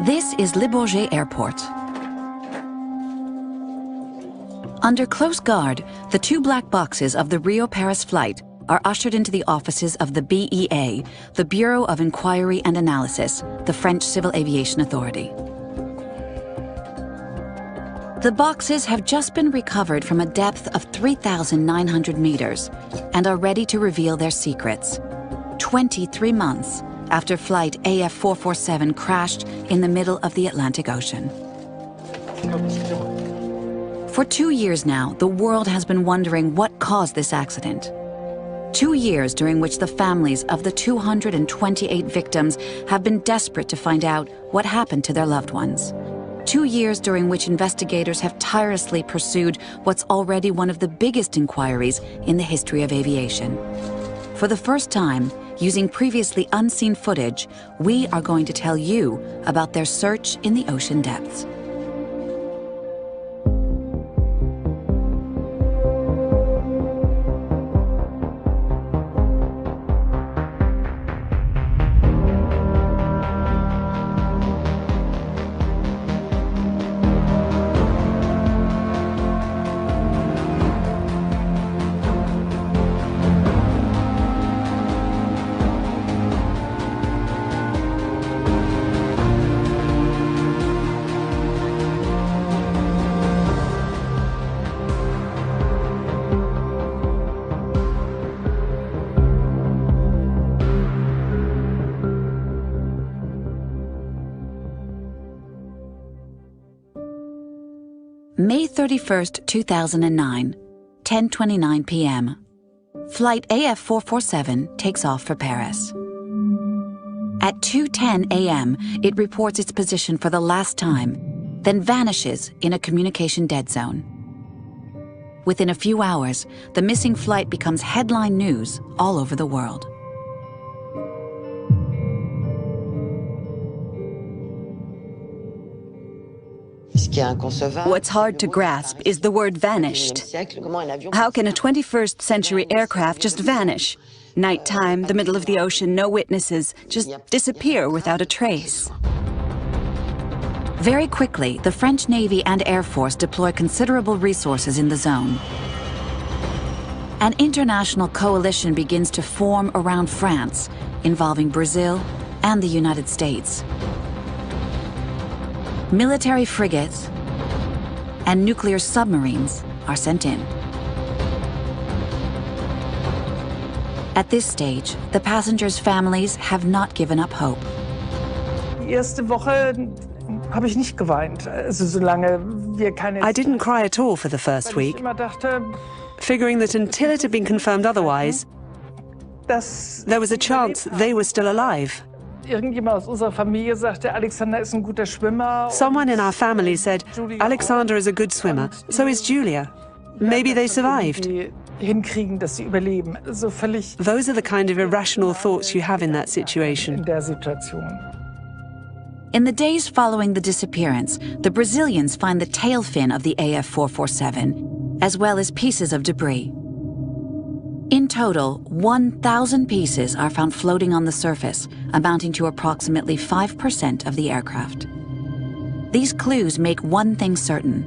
This is Le Bourget Airport. Under close guard, the two black boxes of the Rio-Paris flight are ushered into the offices of the BEA, the Bureau of Inquiry and Analysis, the French Civil Aviation Authority. The boxes have just been recovered from a depth of 3,900 meters and are ready to reveal their secrets. 23 months after flight AF447 crashed in the middle of the Atlantic Ocean. For 2 years now, the world has been wondering what caused this accident. 2 years during which the families of the 228 victims have been desperate to find out what happened to their loved ones. 2 years during which investigators have tirelessly pursued what's already one of the biggest inquiries in the history of aviation. For the first time, using previously unseen footage, we are going to tell you about their search in the ocean depths. May 31st, 2009, 10:29 p.m. Flight AF447 takes off for Paris. At 2:10 a.m., it reports its position for the last time, then vanishes in a communication dead zone. Within a few hours, the missing flight becomes headline news all over the world. What's hard to grasp is the word vanished. How can a 21st century aircraft just vanish? Nighttime, the middle of the ocean, no witnesses, just disappear without a trace. Very quickly, the French Navy and Air Force deploy considerable resources in the zone. An international coalition begins to form around France, involving Brazil and the United States. Military frigates and nuclear submarines are sent in. At this stage, the passengers' families have not given up hope. I didn't cry at all for the first week, figuring that until it had been confirmed otherwise, there was a chance they were still alive. Someone in our family said, Alexander is a good swimmer, so is Julia. Maybe they survived. Those are the kind of irrational thoughts you have in that situation. In the days following the disappearance, the Brazilians find the tail fin of the AF447, as well as pieces of debris. In total, 1,000 pieces are found floating on the surface, amounting to approximately 5% of the aircraft. These clues make one thing certain: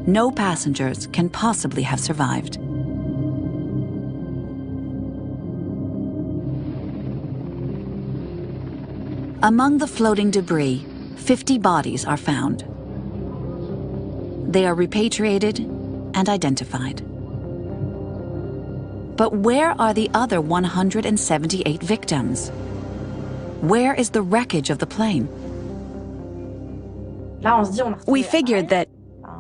no passengers can possibly have survived. Among the floating debris, 50 bodies are found. They are repatriated and identified. But where are the other 178 victims? Where is the wreckage of the plane? We figured that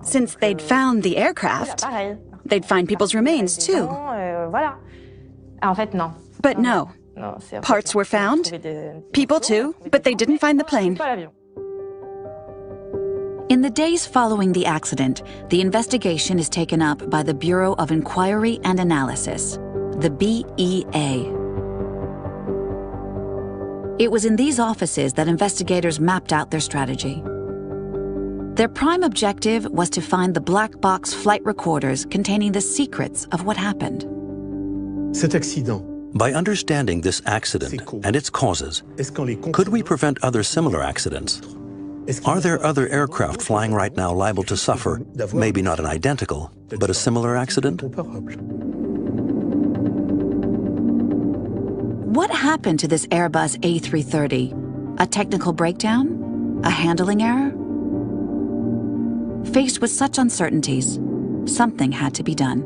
since they'd found the aircraft, they'd find people's remains too. But no. Parts were found, people too, but they didn't find the plane. In the days following the accident, the investigation is taken up by the Bureau of Inquiry and Analysis, the BEA. It was in these offices that investigators mapped out their strategy. Their prime objective was to find the black box flight recorders containing the secrets of what happened. By understanding this accident and its causes, could we prevent other similar accidents? Are there other aircraft flying right now liable to suffer, maybe not an identical, but a similar accident? What happened to this Airbus A330? A technical breakdown? A handling error? Faced with such uncertainties, something had to be done.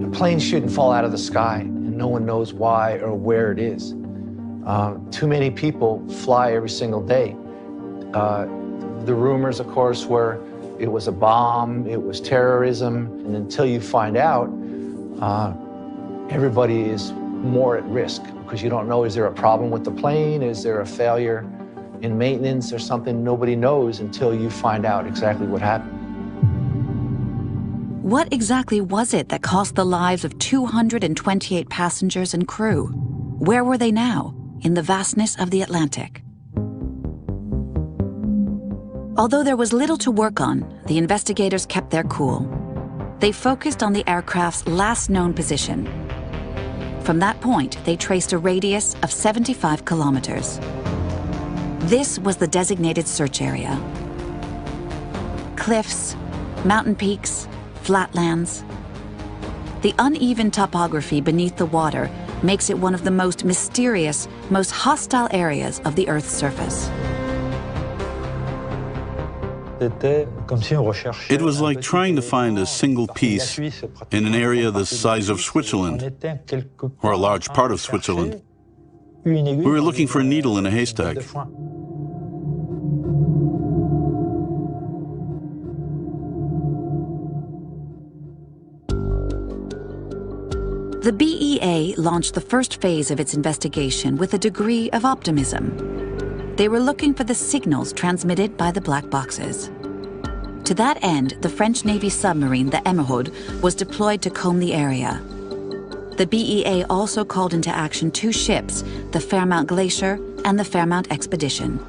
A plane shouldn't fall out of the sky, and no one knows why or where it is. Too many people fly every single day. The rumors, of course, were it was a bomb, it was terrorism, and until you find out, everybody is more at risk because you don't know, is there a problem with the plane? Is there a failure in maintenance or something? Nobody knows until you find out exactly what happened. What exactly was it that cost the lives of 228 passengers and crew? Where were they now, in the vastness of the Atlantic? Although there was little to work on, the investigators kept their cool. They focused on the aircraft's last known position. From that point, they traced a radius of 75 kilometers. This was the designated search area. Cliffs, mountain peaks, flatlands. The uneven topography beneath the water makes it one of the most mysterious, most hostile areas of the Earth's surface. It was like trying to find a single piece in an area the size of Switzerland, or a large part of Switzerland. We were looking for a needle in a haystack. The BEA launched the first phase of its investigation with a degree of optimism. They were looking for the signals transmitted by the black boxes. To that end, the French Navy submarine, the Emeraude, was deployed to comb the area. The BEA also called into action two ships, the Fairmount Glacier and the Fairmount Expedition.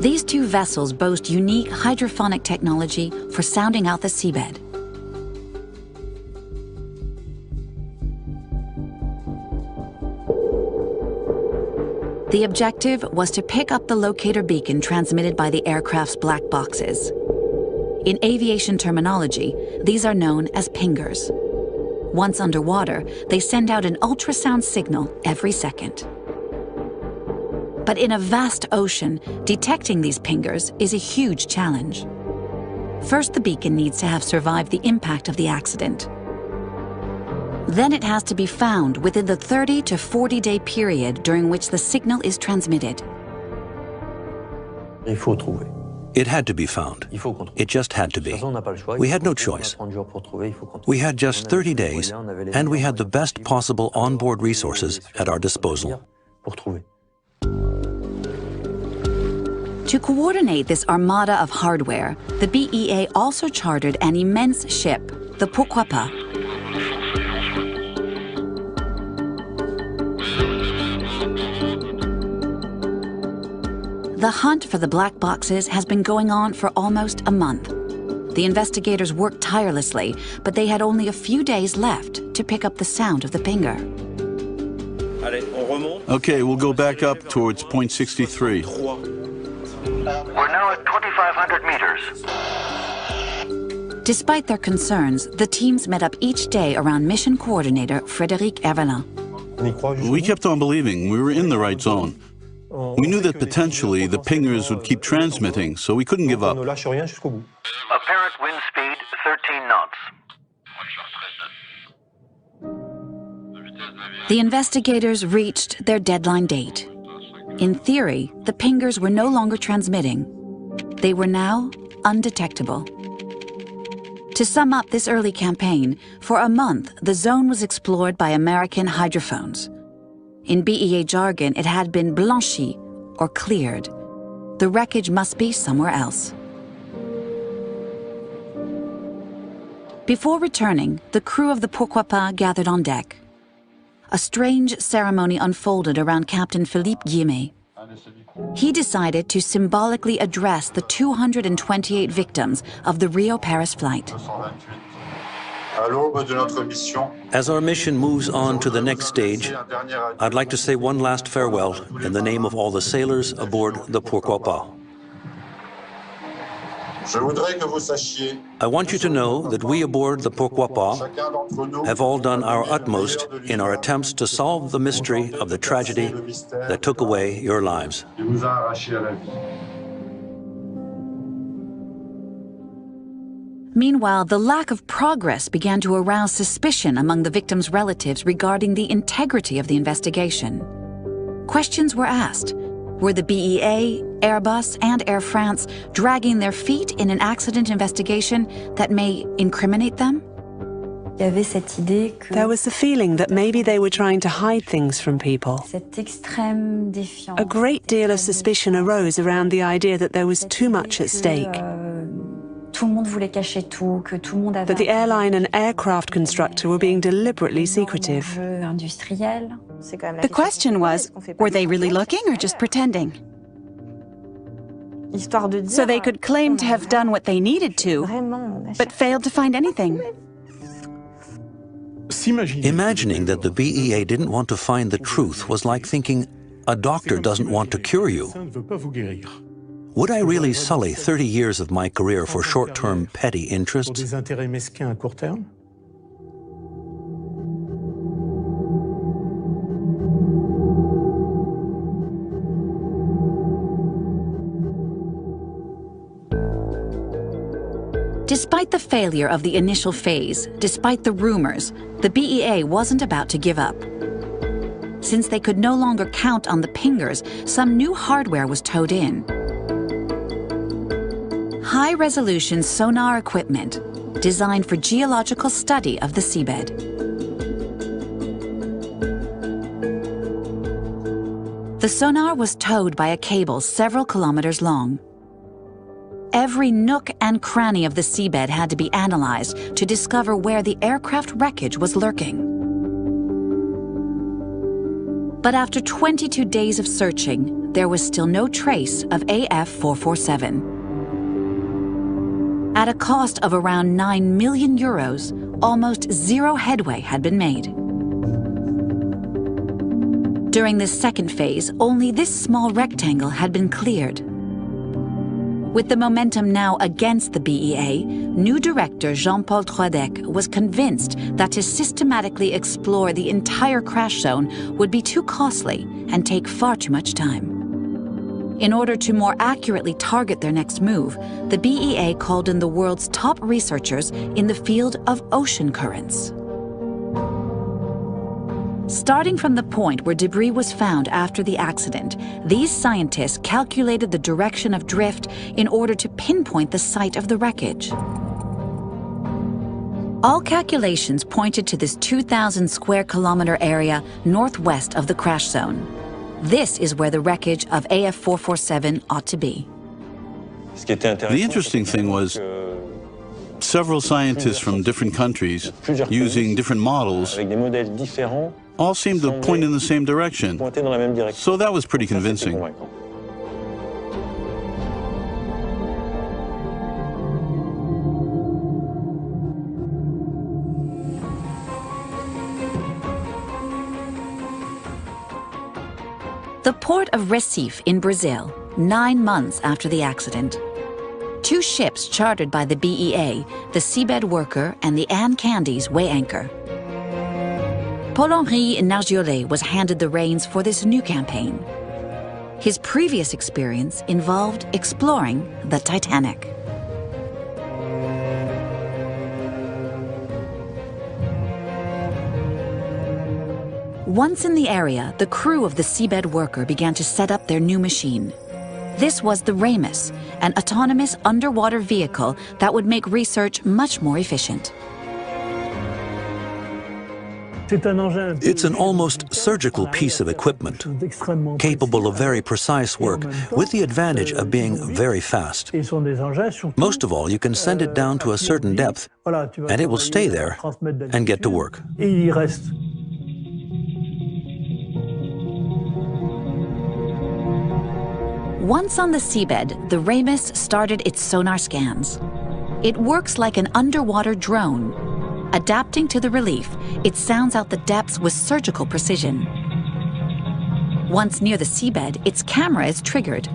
These two vessels boast unique hydrophonic technology for sounding out the seabed. The objective was to pick up the locator beacon transmitted by the aircraft's black boxes. In aviation terminology, these are known as pingers. Once underwater, they send out an ultrasound signal every second. But in a vast ocean, detecting these pingers is a huge challenge. First, the beacon needs to have survived the impact of the accident. Then it has to be found within the 30 to 40-day period during which the signal is transmitted. It had to be found. It just had to be. We had no choice. We had just 30 days, and we had the best possible onboard resources at our disposal. To coordinate this armada of hardware, the BEA also chartered an immense ship, the Pourquoi Pas. The hunt for the black boxes has been going on for almost a month. The investigators worked tirelessly, but they had only a few days left to pick up the sound of the pinger. Okay, we'll go back up towards point 63. We're now at 2,500 meters. Despite their concerns, the teams met up each day around mission coordinator Frédéric Hervelin. We kept on believing we were in the right zone. We knew that potentially the pingers would keep transmitting, so we couldn't give up. Apparent wind speed 13 knots. The investigators reached their deadline date. In theory, the pingers were no longer transmitting. They were now undetectable. To sum up this early campaign, for a month, the zone was explored by American hydrophones. In BEA jargon, it had been blanchi, or cleared. The wreckage must be somewhere else. Before returning, the crew of the Pourquoi Pas gathered on deck. A strange ceremony unfolded around Captain Philippe Guillemet. He decided to symbolically address the 228 victims of the Rio-Paris flight. As our mission moves on to the next stage, I'd like to say one last farewell in the name of all the sailors aboard the Pourquoi Pas. I want you to know that we aboard the Pourquoi Pas have all done our utmost in our attempts to solve the mystery of the tragedy that took away your lives. Meanwhile, the lack of progress began to arouse suspicion among the victims' relatives regarding the integrity of the investigation. Questions were asked. Were the BEA, Airbus, and Air France dragging their feet in an accident investigation that may incriminate them? There was the feeling that maybe they were trying to hide things from people. A great deal of suspicion arose around the idea that there was too much at stake. That the airline and aircraft constructor were being deliberately secretive. The question was, were they really looking or just pretending? So they could claim to have done what they needed to, but failed to find anything. Imagining that the BEA didn't want to find the truth was like thinking a doctor doesn't want to cure you. Would I really sully 30 years of my career for short-term petty interests? Despite the failure of the initial phase, despite the rumors, the BEA wasn't about to give up. Since they could no longer count on the pingers, some new hardware was towed in. High-resolution sonar equipment designed for geological study of the seabed. The sonar was towed by a cable several kilometers long. Every nook and cranny of the seabed had to be analyzed to discover where the aircraft wreckage was lurking. But after 22 days of searching, there was still no trace of AF447. At a cost of around 9 million euros, almost zero headway had been made. During this second phase, only this small rectangle had been cleared. With the momentum now against the BEA, new director Jean-Paul Troidec was convinced that to systematically explore the entire crash zone would be too costly and take far too much time. In order to more accurately target their next move, the BEA called in the world's top researchers in the field of ocean currents. Starting from the point where debris was found after the accident, these scientists calculated the direction of drift in order to pinpoint the site of the wreckage. All calculations pointed to this 2,000 square kilometer area northwest of the crash zone. This is where the wreckage of AF447 ought to be. The interesting thing was, several scientists from different countries, using different models, all seemed to point in the same direction. So that was pretty convincing. The port of Recife in Brazil, 9 months after the accident. 2 ships chartered by the BEA, the Seabed Worker and the Anne Candy's weigh anchor. Paul-Henri Nargiolet was handed the reins for this new campaign. His previous experience involved exploring the Titanic. Once in the area, the crew of the Seabed Worker began to set up their new machine. This was the Ramus, an autonomous underwater vehicle that would make research much more efficient. It's an almost surgical piece of equipment, capable of very precise work, with the advantage of being very fast. Most of all, you can send it down to a certain depth, and it will stay there and get to work. Once on the seabed, the Ramus started its sonar scans. It works like an underwater drone. Adapting to the relief, it sounds out the depths with surgical precision. Once near the seabed, its camera is triggered.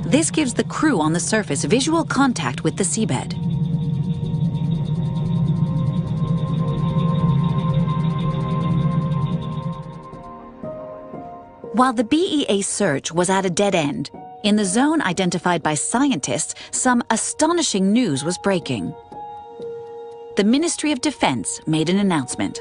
This gives the crew on the surface visual contact with the seabed. While the BEA search was at a dead end, in the zone identified by scientists, some astonishing news was breaking. The Ministry of Defense made an announcement.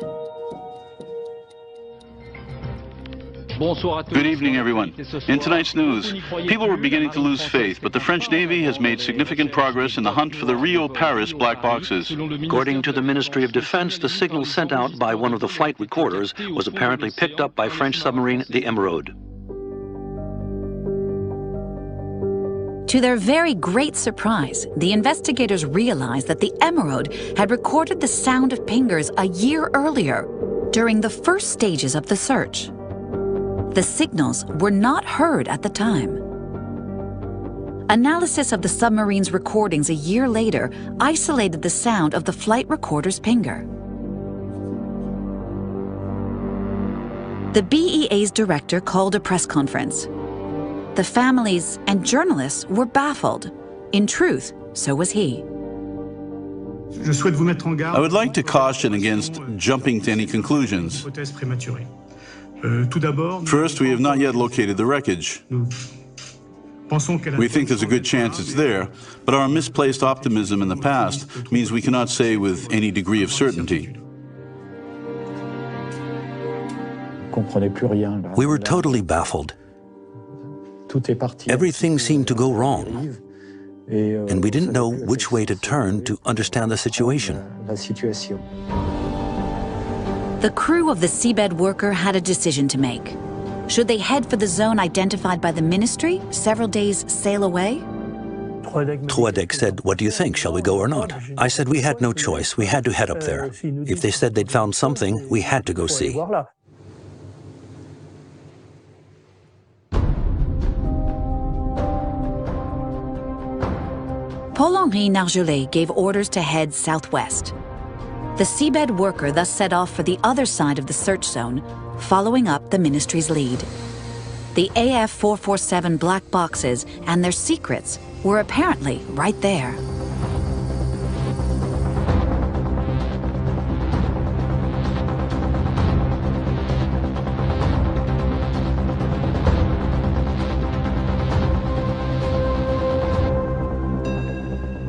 Good evening, everyone. In tonight's news, people were beginning to lose faith, but the French Navy has made significant progress in the hunt for the Rio-Paris black boxes. According to the Ministry of Defense, the signal sent out by one of the flight recorders was apparently picked up by French submarine the Emeraude. To their very great surprise, the investigators realized that the Emeraude had recorded the sound of pingers a year earlier, during the first stages of the search. The signals were not heard at the time. Analysis of the submarine's recordings a year later isolated the sound of the flight recorder's pinger. The BEA's director called a press conference. The families and journalists were baffled. In truth, so was he. I would like to caution against jumping to any conclusions. First, we have not yet located the wreckage. We think there's a good chance it's there, but our misplaced optimism in the past means we cannot say with any degree of certainty. We were totally baffled. Everything seemed to go wrong, and we didn't know which way to turn to understand the situation. The crew of the seabed worker had a decision to make. Should they head for the zone identified by the ministry, several days sail away? Troadec said, "What do you think? Shall we go or not?" I said we had no choice. We had to head up there. If they said they'd found something, we had to go see. Paul-Henri Nargeolet gave orders to head southwest. The seabed worker thus set off for the other side of the search zone, following up the ministry's lead. The AF447 black boxes and their secrets were apparently right there.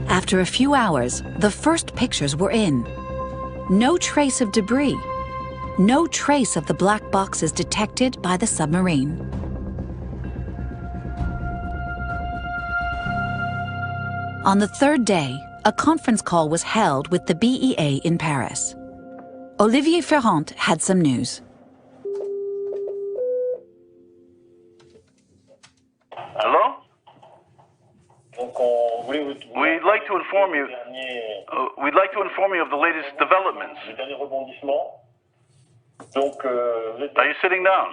After a few hours, the first pictures were in. No trace of debris. No trace of the black boxes detected by the submarine. On the third day, a conference call was held with the BEA in Paris. Olivier Ferrand had some news. Hello? We'd like to inform you. Of the latest developments. Are you sitting down?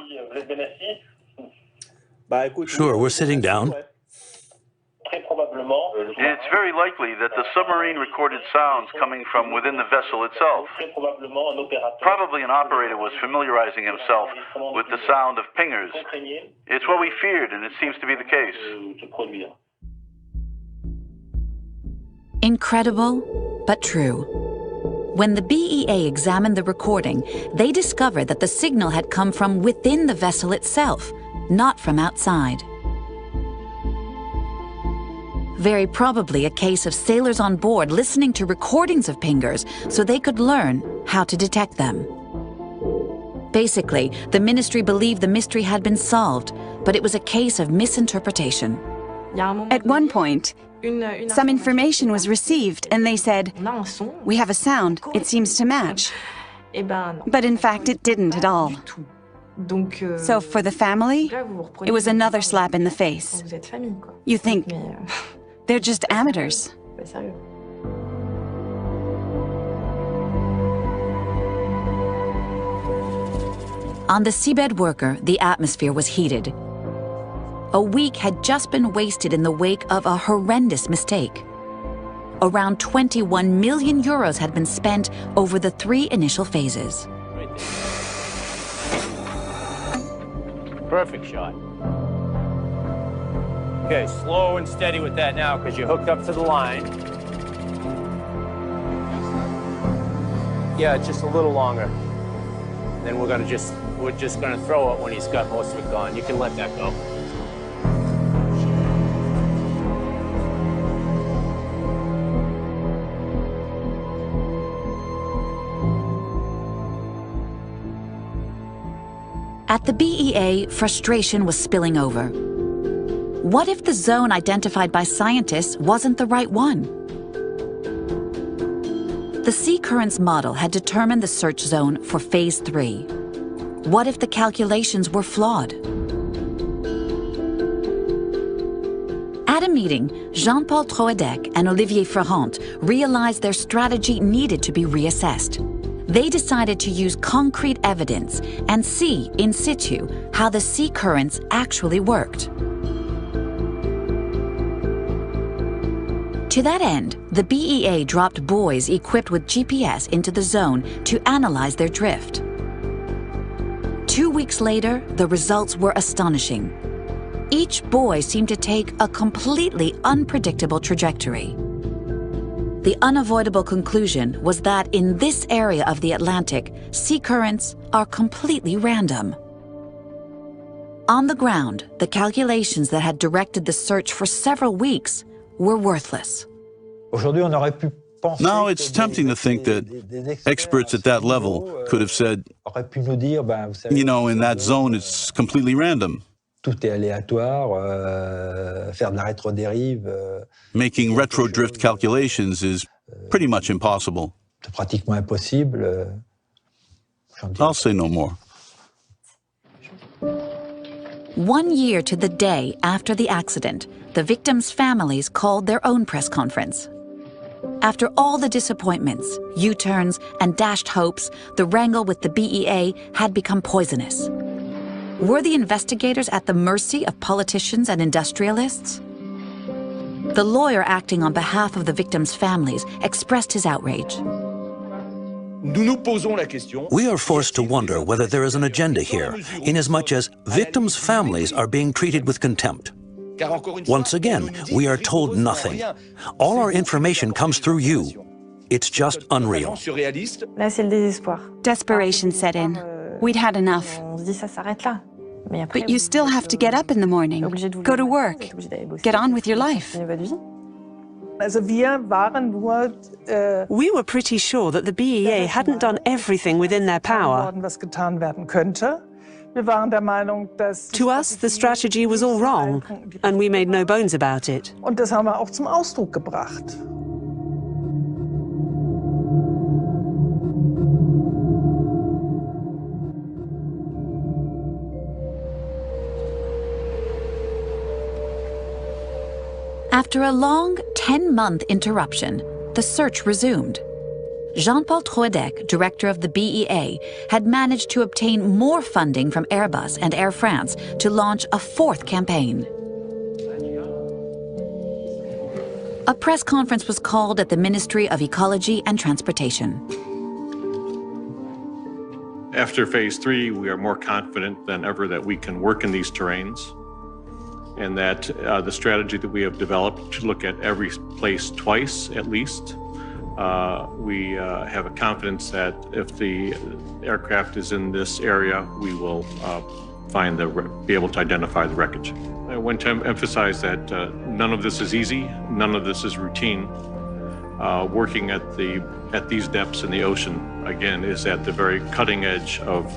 Sure, we're sitting down. It's very likely that the submarine recorded sounds coming from within the vessel itself. Probably an operator was familiarizing himself with the sound of pingers. It's what we feared, and it seems to be the case. Incredible, but true. When the BEA examined the recording, they discovered that the signal had come from within the vessel itself, not from outside. Very probably a case of sailors on board listening to recordings of pingers so they could learn how to detect them. Basically, the ministry believed the mystery had been solved, but it was a case of misinterpretation. At one point, some information was received and they said, "We have a sound, it seems to match." But in fact, it didn't at all. So for the family, it was another slap in the face. You think, they're just amateurs. On the seabed worker, the atmosphere was heated. A week had just been wasted in the wake of a horrendous mistake. Around 21 million euros had been spent over the 3 initial phases. Perfect shot. Okay, slow and steady with that now because you're hooked up to the line. Yeah, just a little longer. Then we're just gonna throw it when he's got most of it gone. You can let that go. At the BEA, frustration was spilling over. What if the zone identified by scientists wasn't the right one? The sea currents model had determined the search zone for Phase 3. What if the calculations were flawed? At a meeting, Jean-Paul Troadec and Olivier Ferrand realized their strategy needed to be reassessed. They decided to use concrete evidence and see in situ how the sea currents actually worked. To that end, the BEA dropped buoys equipped with GPS into the zone to analyze their drift. 2 weeks later, the results were astonishing. Each buoy seemed to take a completely unpredictable trajectory. The unavoidable conclusion was that in this area of the Atlantic, sea currents are completely random. On the ground, the calculations that had directed the search for several weeks were worthless. Now it's tempting to think that experts at that level could have said, you know, in that zone it's completely random. Making retro-drift calculations is pretty much impossible. I'll say no more. 1 year to the day after the accident, the victims' families called their own press conference. After all the disappointments, U-turns, and dashed hopes, the wrangle with the BEA had become poisonous. Were the investigators at the mercy of politicians and industrialists? The lawyer acting on behalf of the victims' families expressed his outrage. We are forced to wonder whether there is an agenda here, inasmuch as victims' families are being treated with contempt. Once again, we are told nothing. All our information comes through you. It's just unreal. Desperation set in. We'd had enough. But you still have to get up in the morning, go to work, get on with your life. We were pretty sure that the BEA hadn't done everything within their power. To us, the strategy was all wrong, and we made no bones about it. After a long 10-month interruption, the search resumed. Jean-Paul Troadec, director of the BEA, had managed to obtain more funding from Airbus and Air France to launch a 4th campaign. A press conference was called at the Ministry of Ecology and Transportation. After Phase 3, we are more confident than ever that we can work in these terrains, and that the strategy that we have developed to look at every place twice at least. We have a confidence that if the aircraft is in this area, we will be able to identify the wreckage. I want to emphasize that none of this is easy, none of this is routine. Working at these depths in the ocean, again, is at the very cutting edge of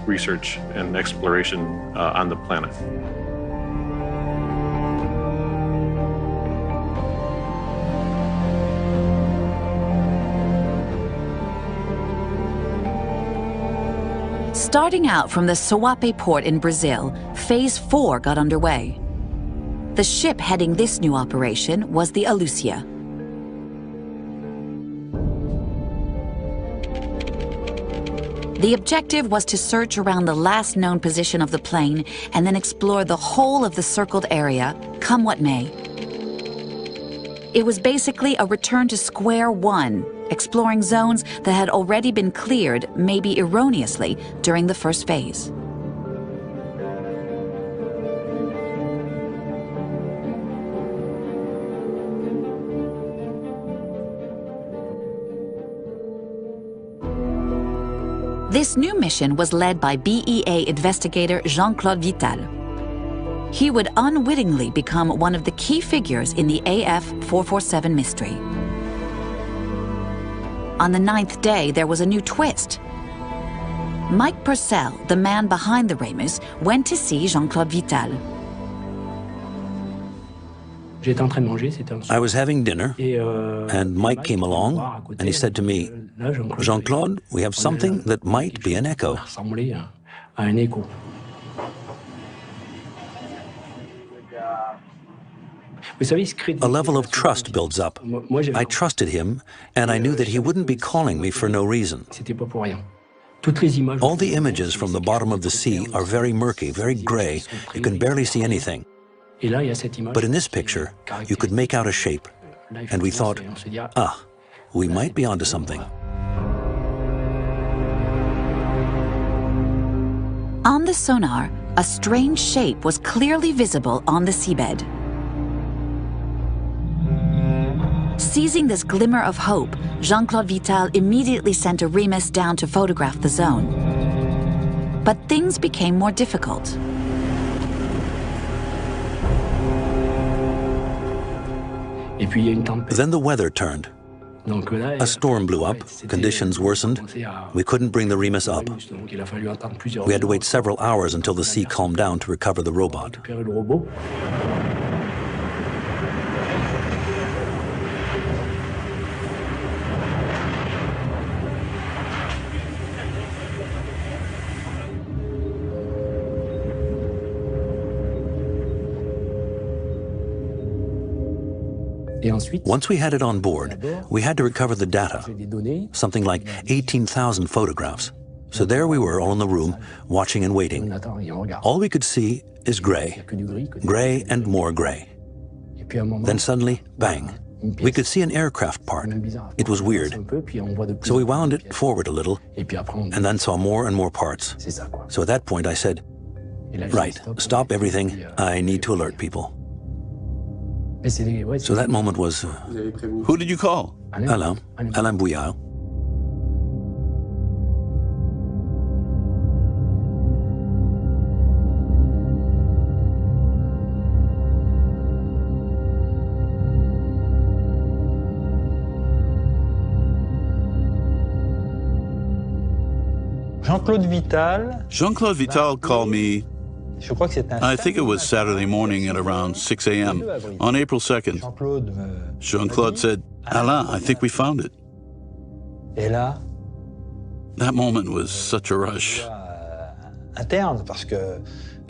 research and exploration on the planet. Starting out from the Suape port in Brazil, Phase 4 got underway. The ship heading this new operation was the Alucia. The objective was to search around the last known position of the plane and then explore the whole of the circled area, come what may. It was basically a return to square one, exploring zones that had already been cleared, maybe erroneously, during the first phase. This new mission was led by BEA investigator Jean-Claude Vital. He would unwittingly become one of the key figures in the AF447 mystery. On the 9th day, there was a new twist. Mike Purcell, the man behind the Ramus, went to see Jean-Claude Vital. I was having dinner, and Mike came along, and he said to me, "Jean-Claude, we have something that might be an echo." A level of trust builds up. I trusted him, and I knew that he wouldn't be calling me for no reason. All the images from the bottom of the sea are very murky, very gray. You can barely see anything. But in this picture, you could make out a shape, and we thought, we might be onto something. On the sonar, a strange shape was clearly visible on the seabed. Seizing this glimmer of hope, Jean-Claude Vital immediately sent a Remus down to photograph the zone. But things became more difficult. Then the weather turned. A storm blew up, conditions worsened. We couldn't bring the Remus up. We had to wait several hours until the sea calmed down to recover the robot. Once we had it on board, we had to recover the data, something like 18,000 photographs. So there we were, all in the room, watching and waiting. All we could see is gray, gray and more gray. Then suddenly, bang, we could see an aircraft part. It was weird. So we wound it forward a little, and then saw more and more parts. So at that point I said, right, stop everything, I need to alert people. So that moment was... Who did you call? Alain Bouillard. Jean-Claude Vital called me, I think it was Saturday morning at around 6 a.m. on April 2nd. Jean-Claude said, Alain, I think we found it. That moment was such a rush.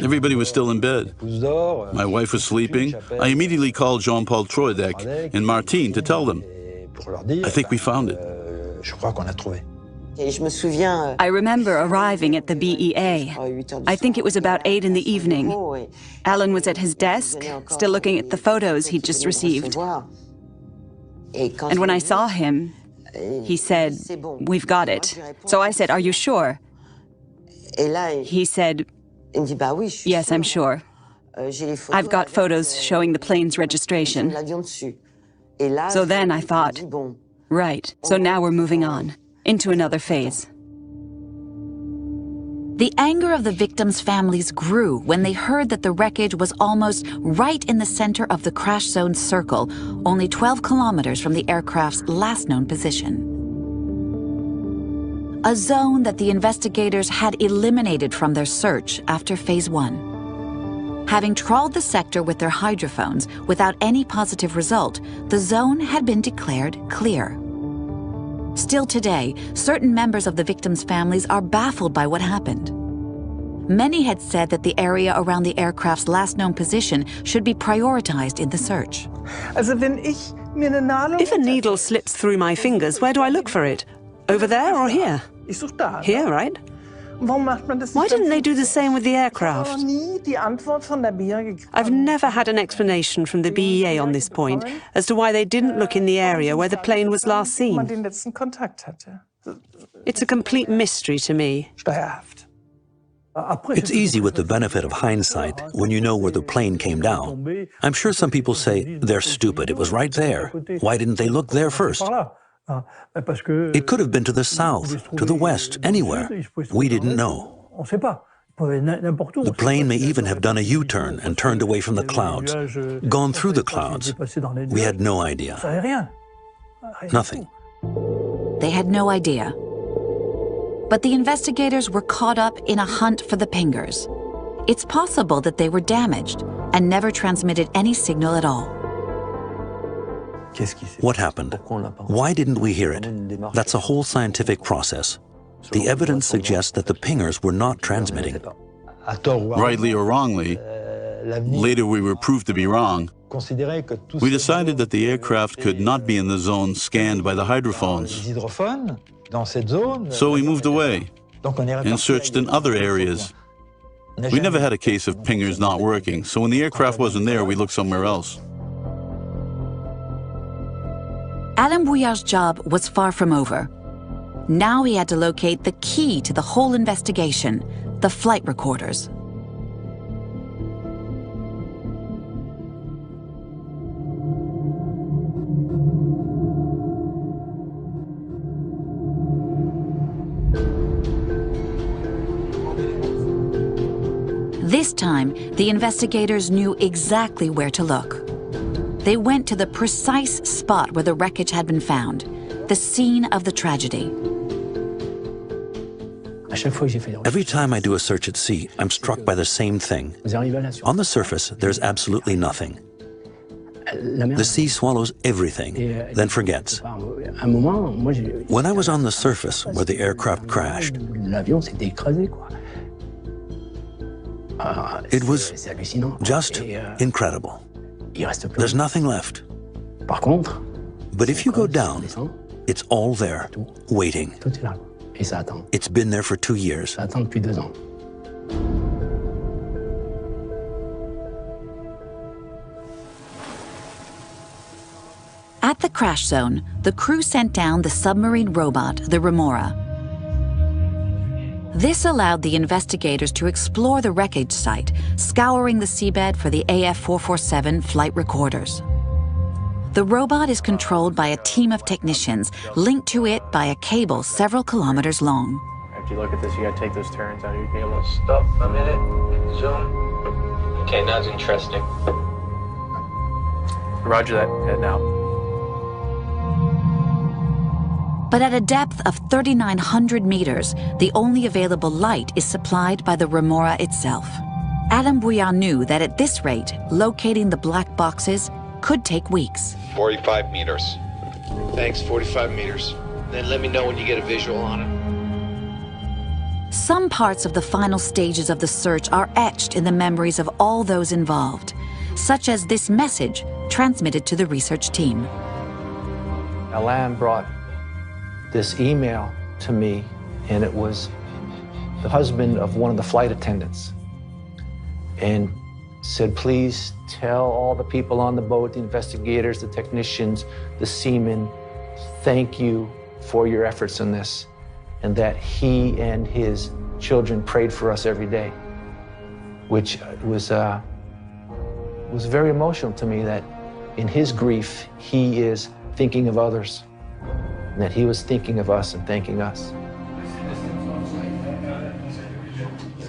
Everybody was still in bed. My wife was sleeping. I immediately called Jean-Paul Troidec and Martine to tell them, I think we found it. I remember arriving at the BEA. I think it was about 8 in the evening. Alan was at his desk, still looking at the photos he'd just received. And when I saw him, he said, we've got it. So I said, are you sure? He said, yes, I'm sure. I've got photos showing the plane's registration. So then I thought, right, so now we're moving on into another phase. The anger of the victims' families grew when they heard that the wreckage was almost right in the center of the crash zone circle, only 12 kilometers from the aircraft's last known position. A zone that the investigators had eliminated from their search after Phase 1. Having trawled the sector with their hydrophones without any positive result, the zone had been declared clear. Still today, certain members of the victims' families are baffled by what happened. Many had said that the area around the aircraft's last known position should be prioritized in the search. If a needle slips through my fingers, where do I look for it? Over there or here? Here, right? Why didn't they do the same with the aircraft? I've never had an explanation from the BEA on this point as to why they didn't look in the area where the plane was last seen. It's a complete mystery to me. It's easy with the benefit of hindsight when you know where the plane came down. I'm sure some people say, they're stupid, it was right there. Why didn't they look there first? It could have been to the south, to the west, anywhere. We didn't know. The plane may even have done a U-turn and turned away from the clouds, gone through the clouds. We had no idea. Nothing. They had no idea. But the investigators were caught up in a hunt for the pingers. It's possible that they were damaged and never transmitted any signal at all. What happened? Why didn't we hear it? That's a whole scientific process. The evidence suggests that the pingers were not transmitting. Rightly or wrongly, later we were proved to be wrong. We decided that the aircraft could not be in the zone scanned by the hydrophones. So we moved away and searched in other areas. We never had a case of pingers not working, so when the aircraft wasn't there, we looked somewhere else. Alain Bouillard's job was far from over. Now he had to locate the key to the whole investigation, the flight recorders. This time, the investigators knew exactly where to look. They went to the precise spot where the wreckage had been found, the scene of the tragedy. Every time I do a search at sea, I'm struck by the same thing. On the surface, there's absolutely nothing. The sea swallows everything, then forgets. When I was on the surface where the aircraft crashed, it was just incredible. There's nothing left. But if you go down, it's all there, waiting. It's been there for 2 years. At the crash zone, the crew sent down the submarine robot, the Remora. This allowed the investigators to explore the wreckage site, scouring the seabed for the AF447 flight recorders. The robot is controlled by a team of technicians linked to it by a cable several kilometers long. After you look at this, you gotta take those turns out of your cable. Stop a minute. Zoom. Okay, now it's interesting. Roger that. Head now. But at a depth of 3,900 meters, the only available light is supplied by the Remora itself. Alain Bouillard knew that at this rate, locating the black boxes could take weeks. 45 meters. Thanks, 45 meters. Then let me know when you get a visual on it. Some parts of the final stages of the search are etched in the memories of all those involved, such as this message transmitted to the research team. Alain brought this email to me, and it was the husband of one of the flight attendants, and said, please tell all the people on the boat, the investigators, the technicians, the seamen, thank you for your efforts in this, and that he and his children prayed for us every day, which was very emotional to me, that in his grief, he is thinking of others, and that he was thinking of us and thanking us.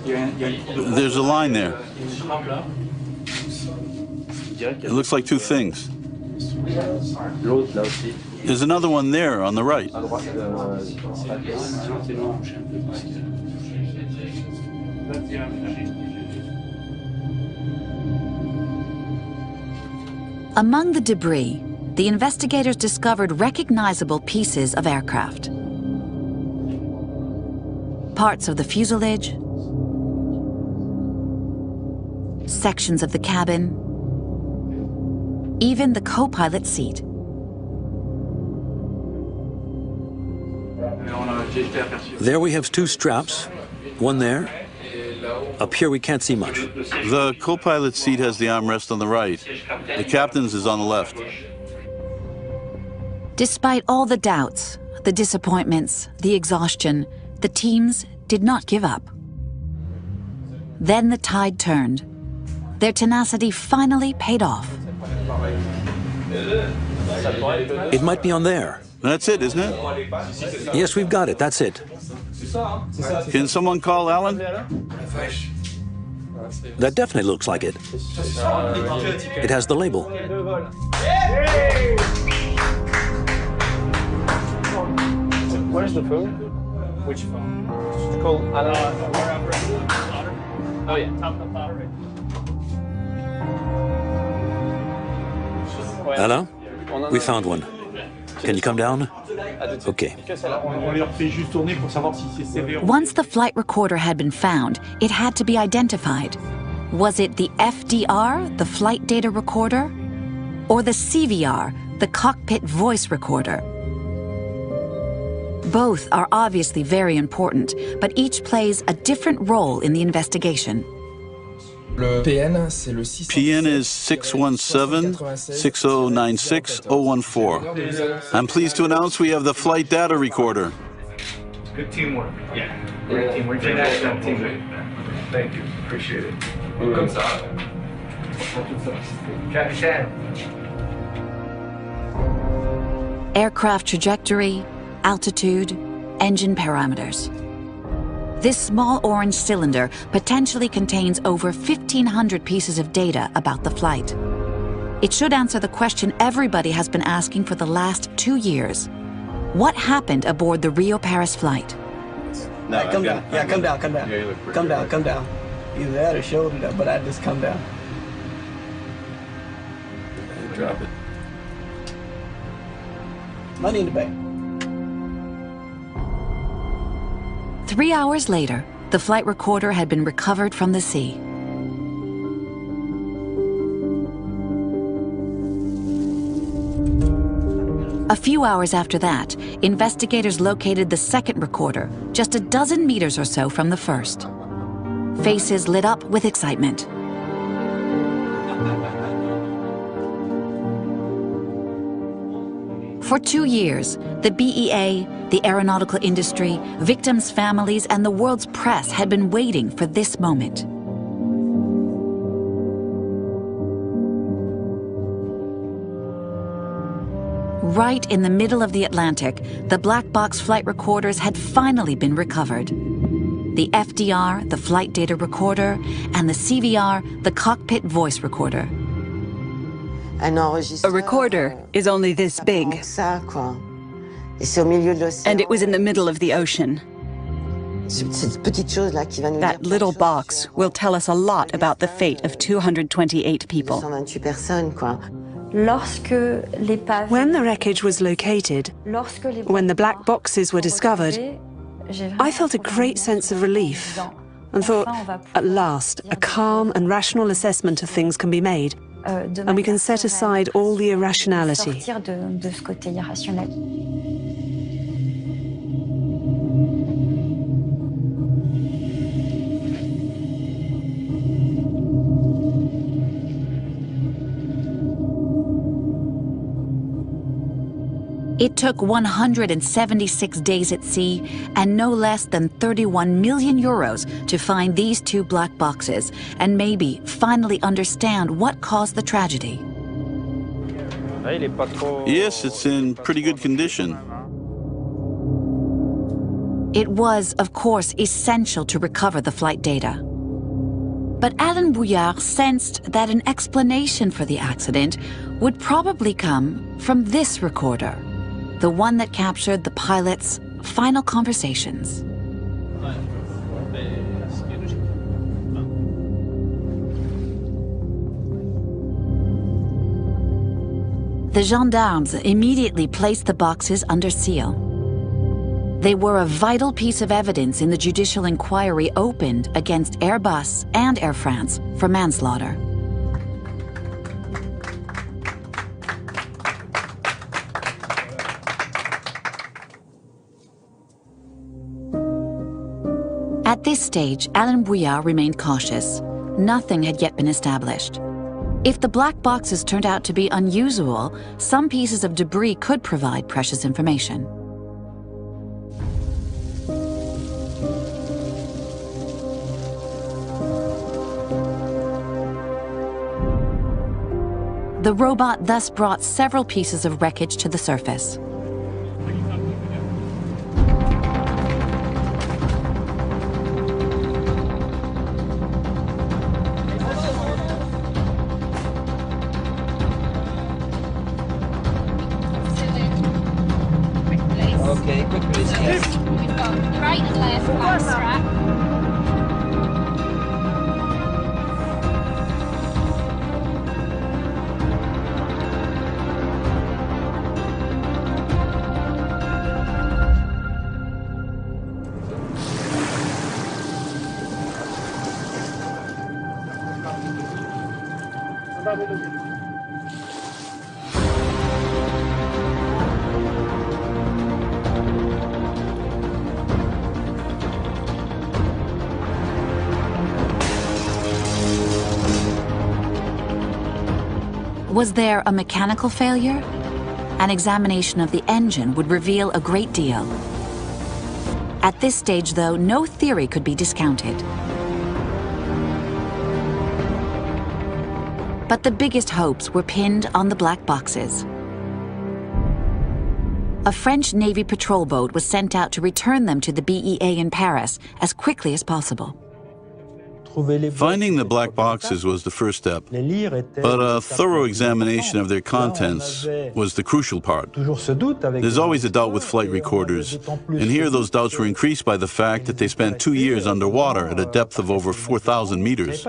There's a line there. It looks like two things. There's another one there on the right. Among the debris, the investigators discovered recognizable pieces of aircraft. Parts of the fuselage, sections of the cabin, even the co-pilot seat. There we have two straps, One there. Up here we can't see much. The co-pilot seat has the armrest on the right. The captain's is on the left. Despite all the doubts, the disappointments, the exhaustion, the teams did not give up. Then the tide turned. Their tenacity finally paid off. It might be on there. That's it, isn't it? Yes, we've got it. That's it. Can someone call Alan? That definitely looks like it. It has the label. Where's the phone? Which phone? It's called Alan. Oh yeah, top of the plotter right. Hello? We found one. Can you come down? Okay. Once the flight recorder had been found, it had to be identified. Was it the FDR, the flight data recorder, or the CVR, the cockpit voice recorder? Both are obviously very important, but each plays a different role in the investigation. PN is 617-6096-014. I'm pleased to announce we have the flight data recorder. Good teamwork. Yeah. Great teamwork. International teamwork. Thank you. Appreciate it. Comme ça. Capitaine. Aircraft trajectory, altitude, engine parameters. This small orange cylinder potentially contains over 1,500 pieces of data about the flight. It should answer the question everybody has been asking for the last 2 years. What happened aboard the Rio-Paris flight? No, come down. Yeah, come down, come down. Yeah, come down, come down. Either that or shoulder that, but I just come down. Drop it. Money in the bank. 3 hours later, the flight recorder had been recovered from the sea. A few hours after that, investigators located the second recorder, just a dozen meters or so from the first. Faces lit up with excitement. For 2 years, the BEA, the aeronautical industry, victims' families, and the world's press had been waiting for this moment. Right in the middle of the Atlantic, the black box flight recorders had finally been recovered. The FDR, the flight data recorder, and the CVR, the cockpit voice recorder. A recorder is only this big, and it was in the middle of the ocean. That little box will tell us a lot about the fate of 228 people. When the wreckage was located, when the black boxes were discovered, I felt a great sense of relief and thought, at last, a calm and rational assessment of things can be made, and we can set aside all the irrationality. It took 176 days at sea and no less than 31 million euros to find these two black boxes and maybe finally understand what caused the tragedy. Yes, it's in pretty good condition. It was, of course, essential to recover the flight data. But Alain Bouillard sensed that an explanation for the accident would probably come from this recorder, the one that captured the pilot's final conversations. The gendarmes immediately placed the boxes under seal. They were a vital piece of evidence in the judicial inquiry opened against Airbus and Air France for manslaughter. At this stage, Alain Bouillard remained cautious. Nothing had yet been established. If the black boxes turned out to be unusual, some pieces of debris could provide precious information. The robot thus brought several pieces of wreckage to the surface. Okay, quick release. We've got right and left back strap. Was there a mechanical failure? An examination of the engine would reveal a great deal. At this stage, though, no theory could be discounted. But the biggest hopes were pinned on the black boxes. A French Navy patrol boat was sent out to return them to the BEA in Paris as quickly as possible. Finding the black boxes was the first step, but a thorough examination of their contents was the crucial part. There's always a doubt with flight recorders, and here those doubts were increased by the fact that they spent 2 years underwater at a depth of over 4,000 meters.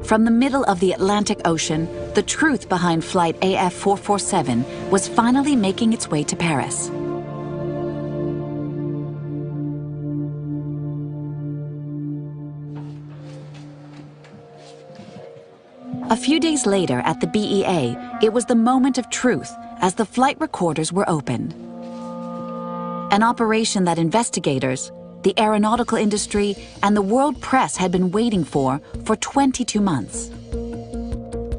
From the middle of the Atlantic Ocean, the truth behind Flight AF447 was finally making its way to Paris. A few days later at the BEA, it was the moment of truth as the flight recorders were opened. An operation that investigators, the aeronautical industry, and the world press had been waiting for 22 months.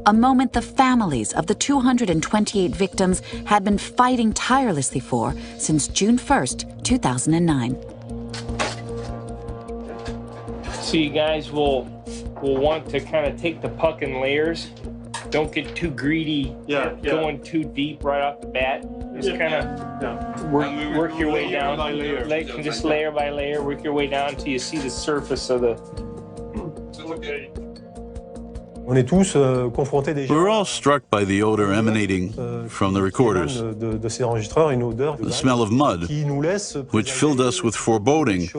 A moment the families of the 228 victims had been fighting tirelessly for since June 1st, 2009. So you guys will want to kind of take the puck in layers. Don't get too greedy, going too deep right off the bat. Just kind of work your way down. Just layer by layer, work your way down until you see the surface of the... We're all struck by the odor emanating from the recorders, the smell of mud, which filled us with foreboding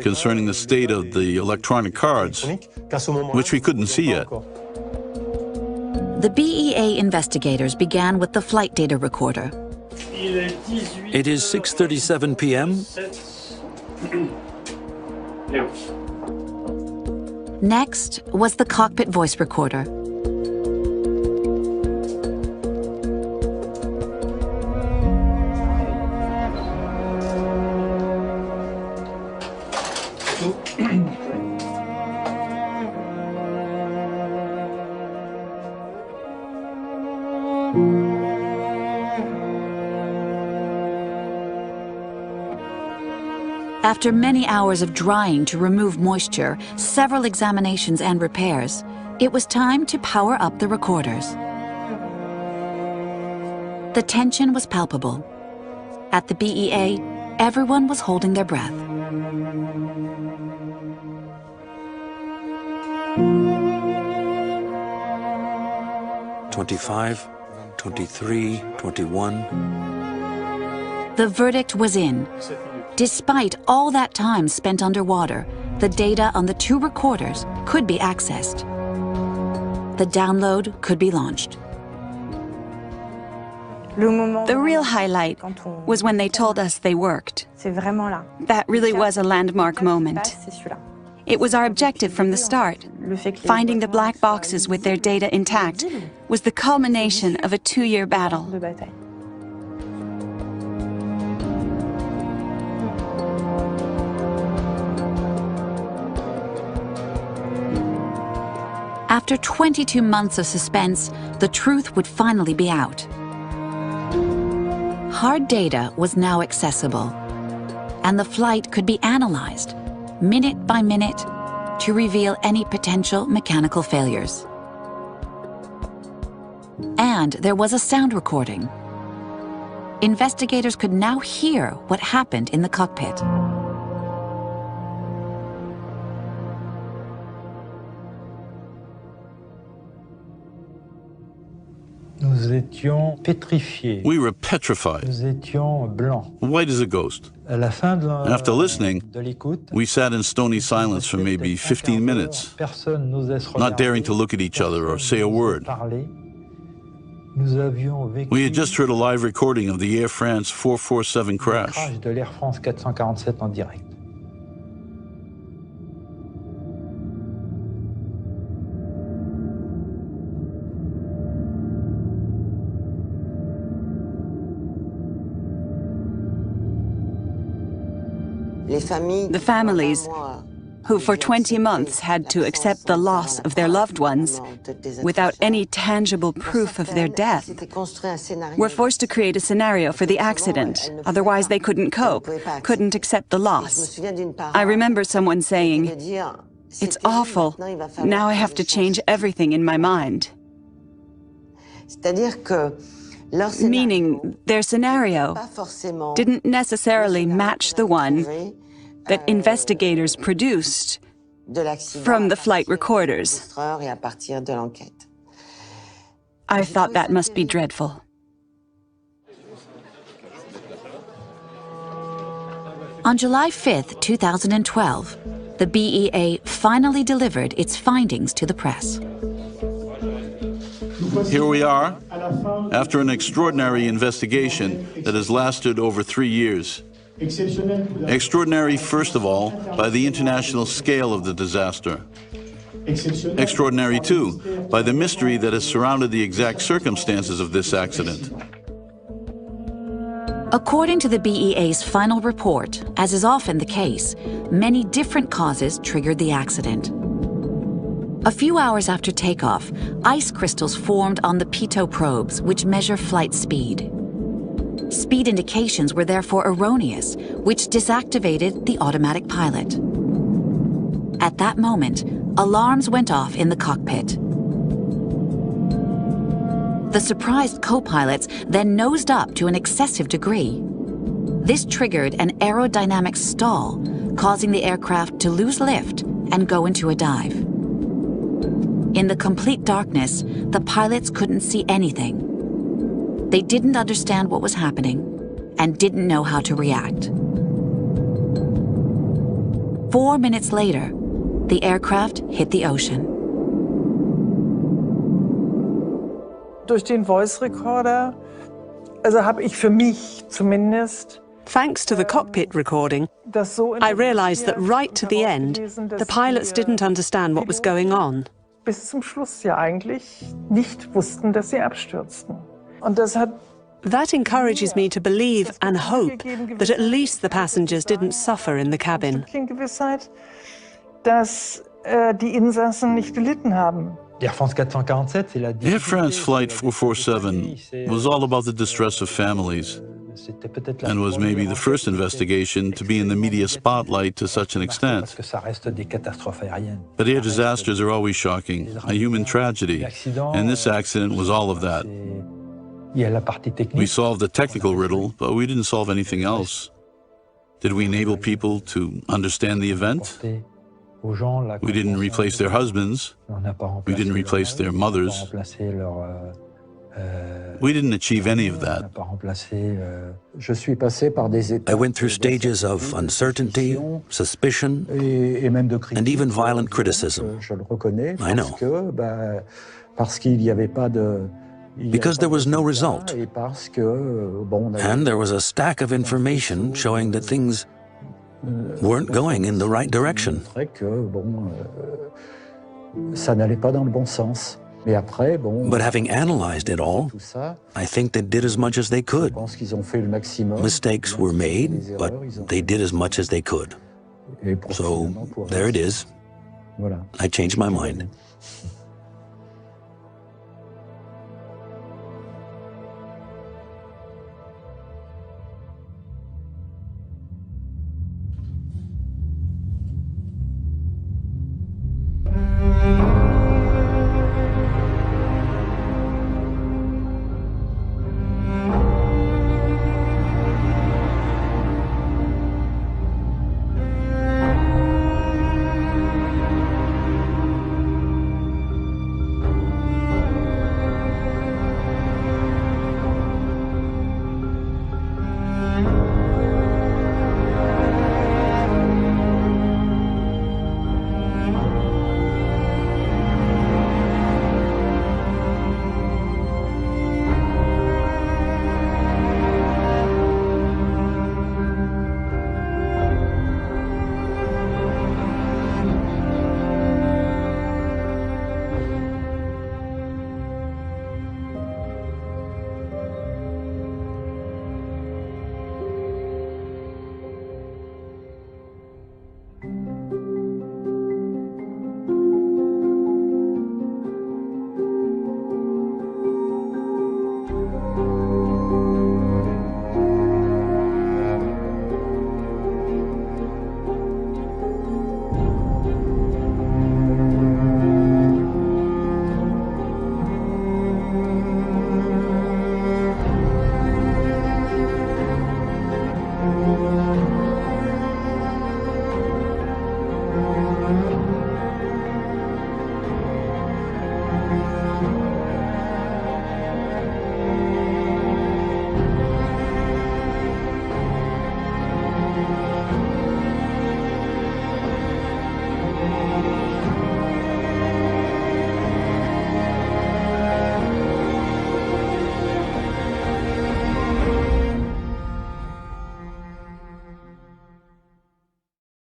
concerning the state of the electronic cards, which we couldn't see yet. The BEA investigators began with the flight data recorder. It is 6:37 p.m. Next was the cockpit voice recorder. After many hours of drying to remove moisture, several examinations and repairs, it was time to power up the recorders. The tension was palpable. At the BEA, everyone was holding their breath. "25, 23, 21. The verdict was in. Despite all that time spent underwater, the data on the two recorders could be accessed. The download could be launched. The real highlight was when they told us they worked. That really was a landmark moment. It was our objective from the start. Finding the black boxes with their data intact was the culmination of a 2-year battle. After 22 months of suspense, the truth would finally be out. Hard data was now accessible, and the flight could be analyzed, minute by minute, to reveal any potential mechanical failures. And there was a sound recording. Investigators could now hear what happened in the cockpit. We were petrified, white as a ghost. After listening, we sat in stony silence for maybe 15 minutes, not daring to look at each other or say a word. We had just heard a live recording of the Air France 447 crash. The families, who for 20 months had to accept the loss of their loved ones without any tangible proof of their death, were forced to create a scenario for the accident. Otherwise they couldn't cope, couldn't accept the loss. I remember someone saying, "It's awful. Now I have to change everything in my mind." Meaning their scenario didn't necessarily match the one that investigators produced from the flight recorders. I thought that must be dreadful. On July 5th, 2012, the BEA finally delivered its findings to the press. Here we are, after an extraordinary investigation that has lasted over 3 years. Extraordinary, first of all, by the international scale of the disaster. Extraordinary, too, by the mystery that has surrounded the exact circumstances of this accident. According to the BEA's final report, as is often the case, many different causes triggered the accident. A few hours after takeoff, ice crystals formed on the pitot probes, which measure flight speed. Speed indications were therefore erroneous, which disactivated the automatic pilot. At that moment, alarms went off in the cockpit. The surprised co-pilots then nosed up to an excessive degree. This triggered an aerodynamic stall, causing the aircraft to lose lift and go into a dive. In the complete darkness, the pilots couldn't see anything. They didn't understand what was happening and didn't know how to react. 4 minutes later, the aircraft hit the ocean. Durch den Voice Recorder, also habe ich für mich zumindest, thanks to the cockpit recording, I realized that right to the end, the pilots didn't understand what was going on. bis zum Schluss ja eigentlich nicht wussten, dass sie abstürzten. Und das hat That encourages me to believe and hope that at least the passengers didn't suffer in the cabin. Gewissheit, dass die Insassen nicht gelitten haben. Air France Flight 447 was all about the distress of families, and was maybe the first investigation to be in the media spotlight to such an extent. But air disasters are always shocking, a human tragedy, and this accident was all of that. We solved the technical riddle, but we didn't solve anything else. Did we enable people to understand the event? We didn't replace their husbands. We didn't replace their mothers. We didn't achieve any of that. I went through stages of uncertainty, suspicion, and even violent criticism. I know. Because there was no result. And there was a stack of information showing that things weren't going in the right direction. But having analyzed it all, I think they did as much as they could. Mistakes were made, but they did as much as they could. So there it is. I changed my mind.